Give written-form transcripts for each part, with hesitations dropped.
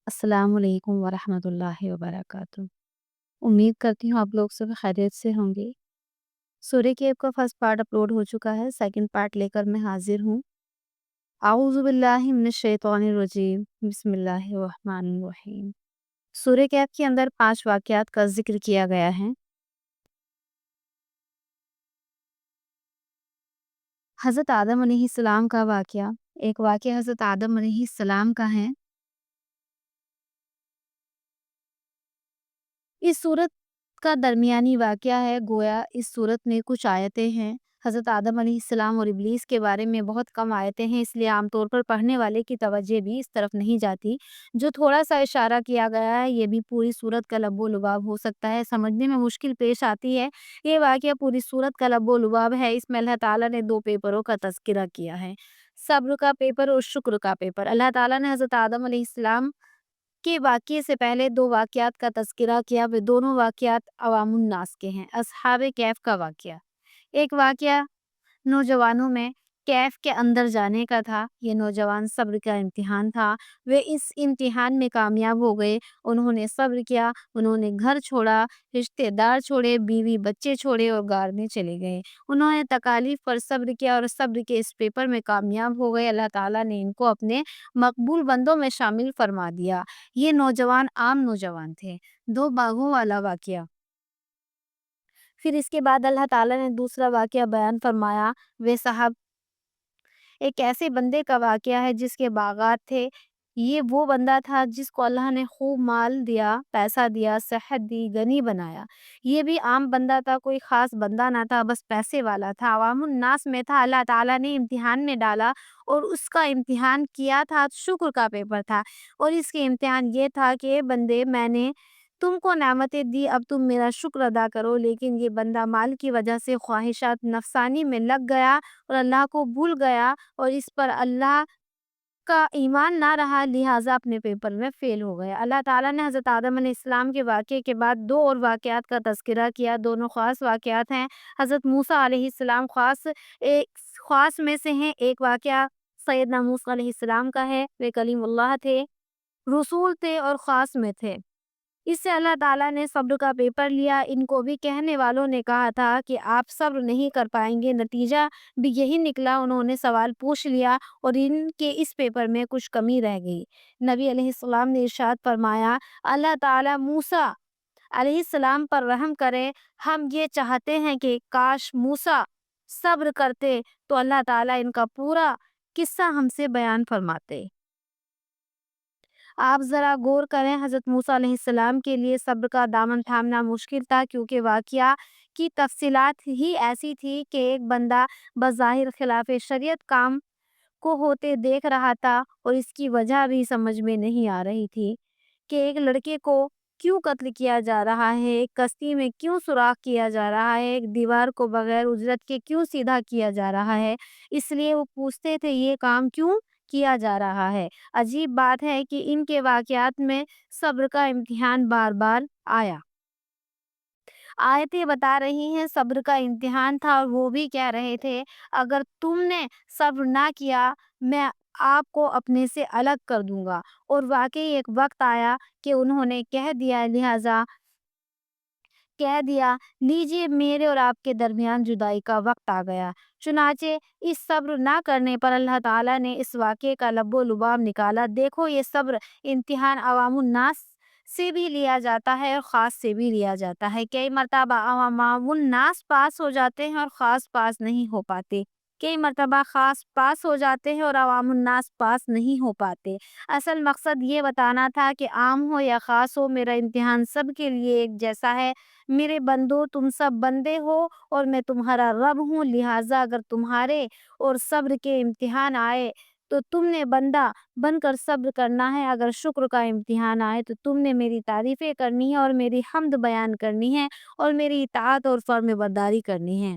अस्सलाम वालेकुम वरहमतुल्लाहि वबरकातुहू। उम्मीद करती हूँ आप लोग सब खैरियत से होंगे। सूर्य केव का फर्स्ट पार्ट अपलोड हो चुका है, सेकंड पार्ट लेकर मैं हाजिर हूँ। आऊज़ु बिल्लाहि मिनश शैतानिर रजीम, बिस्मिल्लाहिर रहमानिर रहीम। सूर्य केव के अंदर 5 वाक़यात का जिक्र किया गया है। हज़रत आदम अलैहिस्सलाम का वाक़या, एक वाक़या हज़रत आदम अलैहिस्सलाम का है। इस सूरत का दरमियानी वाक़या है, गोया इस सूरत में कुछ आयतें हैं। हज़रत आदम अलैहिस्सलाम और इब्लीस के बारे में बहुत कम आयतें हैं, इसलिए आमतौर पर पढ़ने वाले की तवज्जो भी इस तरफ नहीं जाती। जो थोड़ा-सा इशारा किया गया है, ये भी पूरी सूरत का लब्बो-लुबाब हो सकता है, समझने में मुश्किल पेश आती है। ये वाक़या पूरी सूरत का लब्बो-लुबाब है, इसमें अल्लाह ताला ने 2 पेपरों का तज़किरा किया है, सब्र का पेपर और शुक्र का पेपर। अल्लाह ताला ने हज़रत आदम अलैहिस्सलाम के वाक़ये से पहले 2 वाक़यात का तज़किरा किया, वे दोनों वाक़यात अवामुन नास के हैं। अस्हाबे कैफ़ का वाक़या, एक वाक़या नौजवानों में कैफ़ के अंदर जाने का था। ये नौजवान सब्र का इम्तिहान था, वे इस इम्तिहान में कामयाब हो गए। उन्होंने सब्र किया, उन्होंने घर छोड़ा, रिश्तेदार छोड़े, बीवी बच्चे छोड़े और गार में चले गए। उन्होंने तकालीफ पर सब्र किया और सब्र के इस पेपर में कामयाब हो गए। अल्लाह ताला ने इनको अपने मकबूल बंदों में शामिल फरमा दिया। ये नौजवान आम नौजवान थे। 2 बागों वाला वाक़या। फिर इसके बाद अल्लाह ताला ने दूसरा वाक़या बयान फरमाया। वे साहब एक ऐसे बंदे का वाक़या है जिसके बागात थे। ये वो बंदा था जिसको अल्लाह ने खूब माल दिया, पैसा दिया, सेहत दी, गनी बनाया। ये भी आम बंदा था, कोई ख़ास बंदा ना था, बस पैसे वाला था, अवामुन नास में था। अल्लाह ताला ने इम्तिहान में डाला और उसका इम्तिहान किया था, शुक्र का पेपर था। और इसके इम्तिहान ये था कि ए बंदे, मैंने तुमको नेमतें दी, अब तुम मेरा शुक्र अदा करो। लेकिन ये बंदा माल की वजह से ख्वाहिशात नफ़सानी में लग गया और अल्लाह को भूल गया और इस पर अल्लाह का ईमान ना रहा, लिहाजा अपने पेपर में फ़ेल हो गया। अल्लाह ताला ने हज़रत आदम अलैहिस्सलाम के वाक़ये के बाद 2 और वाक़यात का तज़किरा किया, दोनों ख़ास वाक़यात हैं। हज़रत मूसा अलैहिस्सलाम ख़ास में से हैं। एक वाक़या सैयदना मूसा अलैहिस्सलाम का है, वे कलीमुल्लाह थे, रसूल थे और ख़ास में थे। इससे अल्लाह ताला ने सब्र का पेपर लिया। इनको भी कहने वालों ने कहा था कि आप सब्र नहीं कर पाएँगे, नतीजा भी यही निकला। उन्होंने सवाल पूछ लिया और इनके इस पेपर में कुछ कमी रह गई। नबी अलैहिस्सलाम ने इरशाद फरमाया, अल्लाह ताला मूसा अलैहिस्सलाम पर रहम करे, हम ये चाहते हैं कि काश मूसा सब्र करते तो अल्लाह ताला इनका पूरा किस्सा हमसे बयान फरमाते। आप ज़रा गौर करें, हज़रत मूसा अलैहिस्सलाम के लिए सब्र का दामन थामना मुश्किल था, क्योंकि वाक़या की तफ़सीलात ही ऐसी थी कि एक बंदा बज़ाहिर खिलाफ़े शरीयत काम को होते देख रहा था और इसकी वजह भी समझ में नहीं आ रही थी कि एक लड़के को क्यों कत्ल किया जा रहा है, एक कश्ती में क्यों सुराख किया जा रहा है, एक दीवार को बगैर उजरत के क्यों सीधा किया जा रहा है। इसलिए वो पूछते थे, ये काम क्यों किया जा रहा है। अजीब बात है कि इनके वाक़यात में सब्र का इम्तिहान बार-बार आया। आयतें बता रही हैं सब्र का इम्तिहान था और वो भी कह रहे थे, अगर तुमने सब्र ना किया, मैं आपको अपने से अलग कर दूँगा। और वाक़ई एक वक़्त आया कि उन्होंने कह दिया, लीजिए मेरे और आपके दरमियान जुदाई का वक़्त आ गया। चुनाचे इस सब्र ना करने पर अल्लाह ताला ने इस वाक़ये का लब्बो-लुबाब निकाला। देखो, ये सब्र इम्तिहान अवामुन नास से भी लिया जाता है और ख़ास से भी लिया जाता है। कई मर्तबा अवामुन नास पास हो जाते हैं और ख़ास पास नहीं हो पाते। कई मर्तबा ख़ास पास हो जाते हैं और अवामुन नास पास नहीं हो पाते। असल मकसद ये बताना था कि आम हो या ख़ास हो, मेरा इम्तिहान सबके लिए एक जैसा है। मेरे बंदो, तुम सब बंदे हो और मैं तुम्हारा रब हूँ, लिहाजा अगर तुम्हारे और सब्र के इम्तिहान आए तो तुमने बंदा बनकर सब्र करना है। अगर शुक्र का इम्तिहान आए तो तुमने मेरी तारीफ़ें करनी है और मेरी हम्द बयान करनी है और मेरी इताअत और फर्माबरदारी करनी है।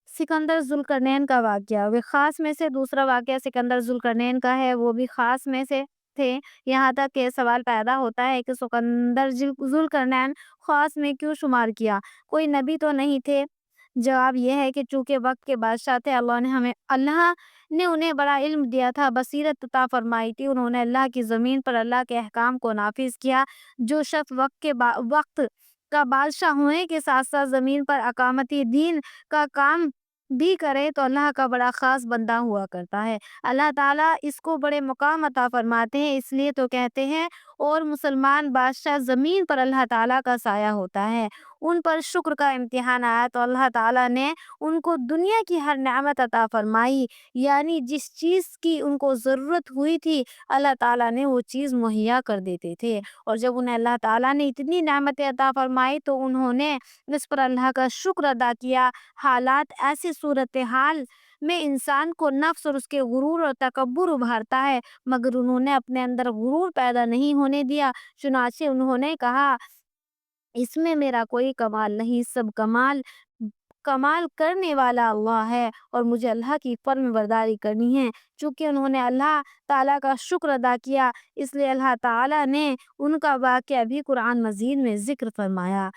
सिकंदर ज़ुल्करनैन का वाक़या, वे ख़ास में से दूसरा वाक़या सिकंदर ज़ुल्करनैन का है, वो भी ख़ास में से थे। यहाँ तक कि सवाल पैदा होता है कि सिकंदर ज़ुल्करनैन ख़ास में क्यों शुमार किया? कोई नबी तो नहीं थे, جواب یہ ہے کہ چونکہ وقت کے بادشاہ تھے، اللہ نے انہیں بڑا علم دیا تھا، بصیرت عطا فرمائی تھی، انہوں نے اللہ کی زمین پر اللہ کے احکام کو نافذ کیا۔ جو شخص وقت کا بادشاہ ہونے کے ساتھ ساتھ زمین پر اقامت دین کا کام بھی کرے تو اللہ کا بڑا خاص بندہ ہوا کرتا ہے۔ اللہ تعالیٰ اس کو بڑے مقام عطا فرماتے ہیں، اس لیے تو کہتے ہیں اور مسلمان بادشاہ زمین پر اللہ تعالیٰ کا سایہ ہوتا ہے۔ ان پر شکر کا امتحان آیا تو اللہ تعالیٰ نے ان کو دنیا کی ہر نعمت عطا فرمائی، یعنی جس چیز کی ان کو ضرورت ہوئی تھی اللہ تعالیٰ نے وہ چیز مہیا کر دیتے تھے۔ اور جب انہیں اللہ تعالیٰ نے اتنی نعمتیں عطا فرمائی تو انہوں نے اس پر اللہ کا شکر ادا کیا۔ حالات ایسی صورتحال میں انسان کو نفس اور اس کے غرور اور تکبر ابھارتا ہے، مگر انہوں نے اپنے اندر غرور پیدا نہیں ہونے دیا، چنانچہ انہوں نے کہا اس میں میرا کوئی کمال نہیں، سب کمال کرنے والا اللہ ہے اور مجھے اللہ کی فرمان برداری کرنی ہے۔ چونکہ انہوں نے اللہ تعالیٰ کا شکر ادا کیا اس لیے اللہ تعالیٰ نے ان کا واقعہ بھی قرآن مجید میں ذکر فرمایا۔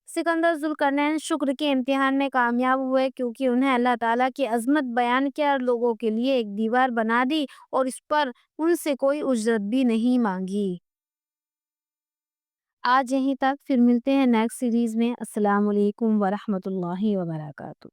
سکندر ذوالقرنین شکر کے امتحان میں کامیاب ہوئے کیونکہ انہیں اللہ تعالیٰ کی عظمت بیان کیا اور لوگوں کے لیے ایک دیوار بنا دی اور اس پر ان سے کوئی اجرت بھی نہیں مانگی۔ آج یہیں تک، پھر ملتے ہیں نیکسٹ سیریز میں۔ السلام علیکم ورحمۃ اللہ وبرکاتہ۔